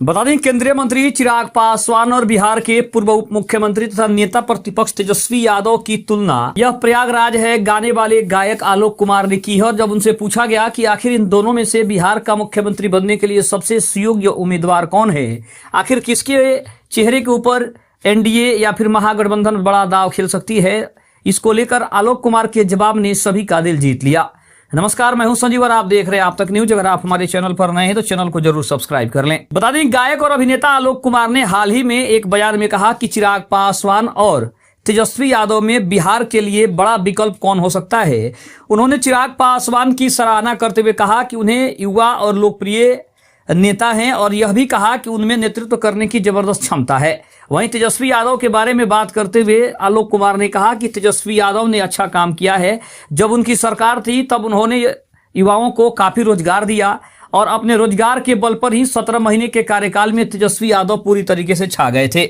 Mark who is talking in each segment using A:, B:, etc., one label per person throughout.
A: बता दें, केंद्रीय मंत्री चिराग पासवान और बिहार के पूर्व उप मुख्यमंत्री तथा नेता प्रतिपक्ष तेजस्वी यादव की तुलना यह प्रयागराज है गाने वाले गायक आलोक कुमार ने की है। और जब उनसे पूछा गया कि आखिर इन दोनों में से बिहार का मुख्यमंत्री बनने के लिए सबसे सुयोग्य उम्मीदवार कौन है, आखिर किसके चेहरे के ऊपर एनडीए या फिर महागठबंधन बड़ा दाव खेल सकती है, इसको लेकर आलोक कुमार के जवाब ने सभी का दिल जीत लिया। नमस्कार, मैं हूं संजीव और आप देख रहे हैं आप तक न्यूज। अगर आप हमारे चैनल पर नए हैं तो चैनल को जरूर सब्सक्राइब कर लें। बता दें, गायक और अभिनेता आलोक कुमार ने हाल ही में एक बयान में कहा कि चिराग पासवान और तेजस्वी यादव में बिहार के लिए बड़ा विकल्प कौन हो सकता है। उन्होंने चिराग पासवान की सराहना करते हुए कहा कि उन्हें युवा और लोकप्रिय नेता हैं और यह भी कहा कि उनमें नेतृत्व करने की जबरदस्त क्षमता है। वहीं तेजस्वी यादव के बारे में बात करते हुए आलोक कुमार ने कहा कि तेजस्वी यादव ने अच्छा काम किया है। जब उनकी सरकार थी तब उन्होंने युवाओं को काफी रोजगार दिया और अपने रोजगार के बल पर ही 17 महीने के कार्यकाल में तेजस्वी यादव पूरी तरीके से छा गए थे।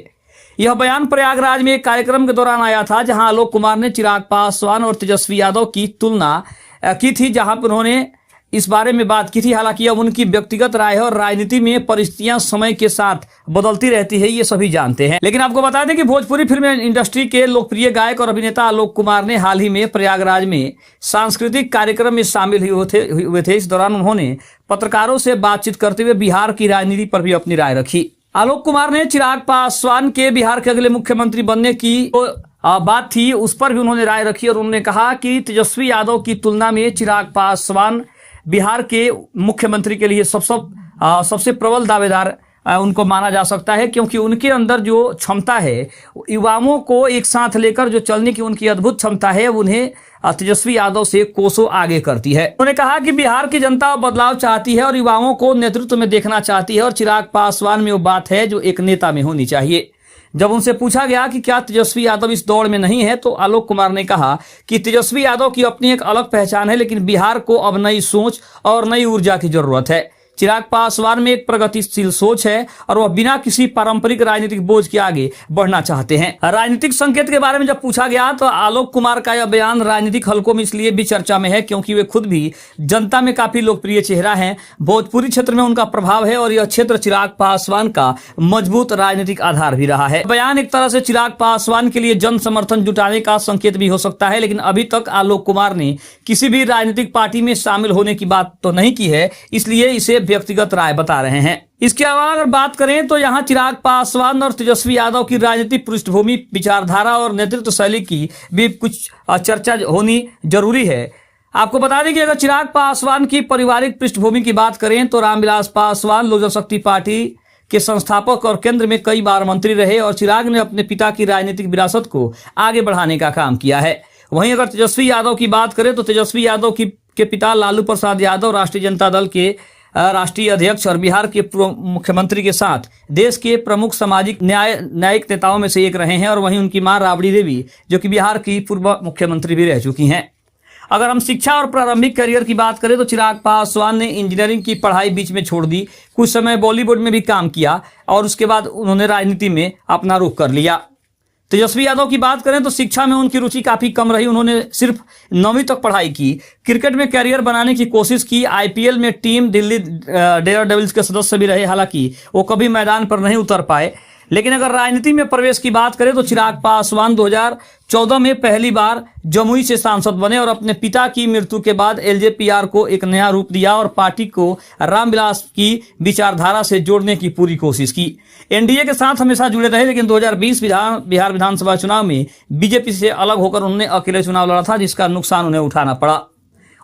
A: यह बयान प्रयागराज में एक कार्यक्रम के दौरान आया था, जहां आलोक कुमार ने चिराग पासवान और तेजस्वी यादव की तुलना की थी, जहां पर उन्होंने इस बारे में बात की थी। हालांकि अब उनकी व्यक्तिगत राय है और राजनीति में परिस्थितियां समय के साथ बदलती रहती है, ये सभी जानते हैं। लेकिन आपको बता दें कि भोजपुरी फिल्म इंडस्ट्री के लोकप्रिय गायक और अभिनेता आलोक कुमार ने हाल ही में प्रयागराज में सांस्कृतिक कार्यक्रम में शामिल हुए थे। इस दौरान उन्होंने पत्रकारों से बातचीत करते हुए बिहार की राजनीति पर भी अपनी राय रखी। आलोक कुमार ने चिराग पासवान के बिहार के अगले मुख्यमंत्री बनने की बात थी, उस पर भी उन्होंने राय रखी और उन्होंने कहा कि तेजस्वी यादव की तुलना में चिराग पासवान बिहार के मुख्यमंत्री के लिए सबसे प्रबल दावेदार उनको माना जा सकता है, क्योंकि उनके अंदर जो क्षमता है, युवाओं को एक साथ लेकर जो चलने की उनकी अद्भुत क्षमता है, उन्हें तेजस्वी यादव से कोसों आगे करती है। उन्होंने कहा कि बिहार की जनता बदलाव चाहती है और युवाओं को नेतृत्व में देखना चाहती है और चिराग पासवान में वो बात है जो एक नेता में होनी चाहिए। जब उनसे पूछा गया कि क्या तेजस्वी यादव इस दौड़ में नहीं है, तो आलोक कुमार ने कहा कि तेजस्वी यादव की अपनी एक अलग पहचान है, लेकिन बिहार को अब नई सोच और नई ऊर्जा की जरूरत है। चिराग पासवान में एक प्रगतिशील सोच है और वह बिना किसी पारंपरिक राजनीतिक बोझ के आगे बढ़ना चाहते हैं। राजनीतिक संकेत के बारे में जब पूछा गया तो आलोक कुमार का यह बयान राजनीतिक हलकों में इसलिए भी चर्चा में है क्योंकि वे खुद भी जनता में काफी लोकप्रिय चेहरा हैं। भोजपुरी क्षेत्र में उनका प्रभाव है और यह क्षेत्र चिराग पासवान का मजबूत राजनीतिक आधार भी रहा है। बयान एक तरह से चिराग पासवान के लिए जन समर्थन जुटाने का संकेत भी हो सकता है, लेकिन अभी तक आलोक कुमार ने किसी भी राजनीतिक पार्टी में शामिल होने की बात तो नहीं की है, इसलिए इसे व्यक्तिगत राय बता रहे हैं। इसके अलावा अगर बात करें तो यहाँ चिराग पासवान और तेजस्वी यादव की राजनीतिक पृष्ठभूमि, विचारधारा और नेतृत्व शैली की भी कुछ चर्चा होनी जरूरी है। आपको बता दें कि अगर चिराग पासवान की पारिवारिक पृष्ठभूमि की बात करें तो रामविलास पासवान लोक जनशक्ति पार्टी के संस्थापक और केंद्र में कई बार मंत्री रहे और चिराग ने अपने पिता की राजनीतिक विरासत को आगे बढ़ाने का काम किया है। वहीं अगर तेजस्वी यादव की बात करें तो तेजस्वी यादव के पिता लालू प्रसाद यादव राष्ट्रीय जनता दल के राष्ट्रीय अध्यक्ष और बिहार के पूर्व मुख्यमंत्री के साथ देश के प्रमुख सामाजिक न्यायिक नेताओं में से एक रहे हैं। और वहीं उनकी मां राबड़ी देवी जो कि बिहार की पूर्व मुख्यमंत्री भी रह चुकी हैं। अगर हम शिक्षा और प्रारंभिक करियर की बात करें तो चिराग पासवान ने इंजीनियरिंग की पढ़ाई बीच में छोड़ दी, कुछ समय बॉलीवुड में भी काम किया और उसके बाद उन्होंने राजनीति में अपना रुख कर लिया। तेजस्वी यादव की बात करें तो शिक्षा में उनकी रुचि काफी कम रही, उन्होंने सिर्फ 9वीं तक पढ़ाई की। क्रिकेट में कैरियर बनाने की कोशिश की, आईपीएल में टीम दिल्ली डेयरडेविल्स के सदस्य भी रहे, हालांकि वो कभी मैदान पर नहीं उतर पाए। लेकिन अगर राजनीति में प्रवेश की बात करें तो चिराग पासवान 2014 में पहली बार जमुई से सांसद बने और अपने पिता की मृत्यु के बाद एलजेपीआर को एक नया रूप दिया और पार्टी को रामविलास की विचारधारा से जोड़ने की पूरी कोशिश की। एनडीए के साथ हमेशा जुड़े रहे, लेकिन 2020 बिहार विधानसभा चुनाव में बीजेपी से अलग होकर उन्होंने अकेले चुनाव लड़ा था, जिसका नुकसान उन्हें उठाना पड़ा।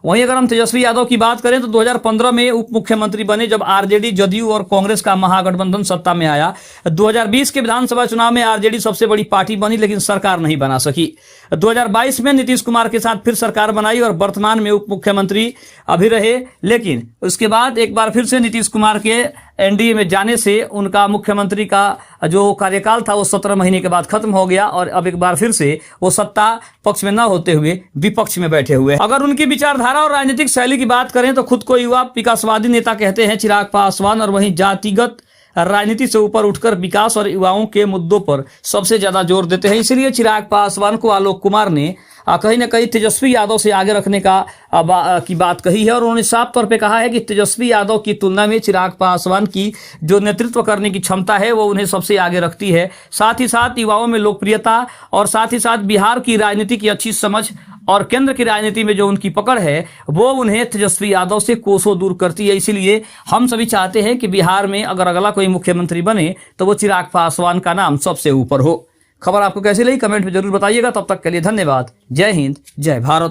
A: वहीं अगर हम तेजस्वी यादव की बात करें तो 2015 में उप मुख्यमंत्री बने जब आरजेडी, जदयू और कांग्रेस का महागठबंधन सत्ता में आया। 2020 के विधानसभा चुनाव में आरजेडी सबसे बड़ी पार्टी बनी, लेकिन सरकार नहीं बना सकी। 2022 में नीतीश कुमार के साथ फिर सरकार बनाई और वर्तमान में उप मुख्यमंत्री अभी रहे, लेकिन उसके बाद एक बार फिर से नीतीश कुमार के एनडीए में जाने से उनका मुख्यमंत्री का जो कार्यकाल था वो 17 महीने के बाद खत्म हो गया और अब एक बार फिर से वो सत्ता पक्ष में न होते हुए विपक्ष में बैठे हुए। अगर उनकी विचारधारा और राजनीतिक शैली की बात करें तो खुद को युवा विकासवादी नेता कहते हैं चिराग पासवान, और वहीं जातिगत राजनीति से ऊपर उठकर विकास और युवाओं के मुद्दों पर सबसे ज्यादा जोर देते हैं। इसलिए चिराग पासवान को आलोक कुमार ने कहीं ना कहीं तेजस्वी यादव से आगे रखने की बात कही है। और उन्होंने साफ तौर पे कहा है कि तेजस्वी यादव की तुलना में चिराग पासवान की जो नेतृत्व करने की क्षमता है वो उन्हें सबसे आगे रखती है। साथ ही साथ युवाओं में लोकप्रियता और साथ ही साथ बिहार की राजनीति की अच्छी समझ और केंद्र की राजनीति में जो उनकी पकड़ है वो उन्हें तेजस्वी यादव से कोसों दूर करती है। इसीलिए हम सभी चाहते हैं कि बिहार में अगर अगला कोई मुख्यमंत्री बने तो वो चिराग पासवान का नाम सबसे ऊपर हो। खबर आपको कैसी लगी कमेंट में जरूर बताइएगा। तब तक के लिए धन्यवाद। जय हिंद, जय भारत।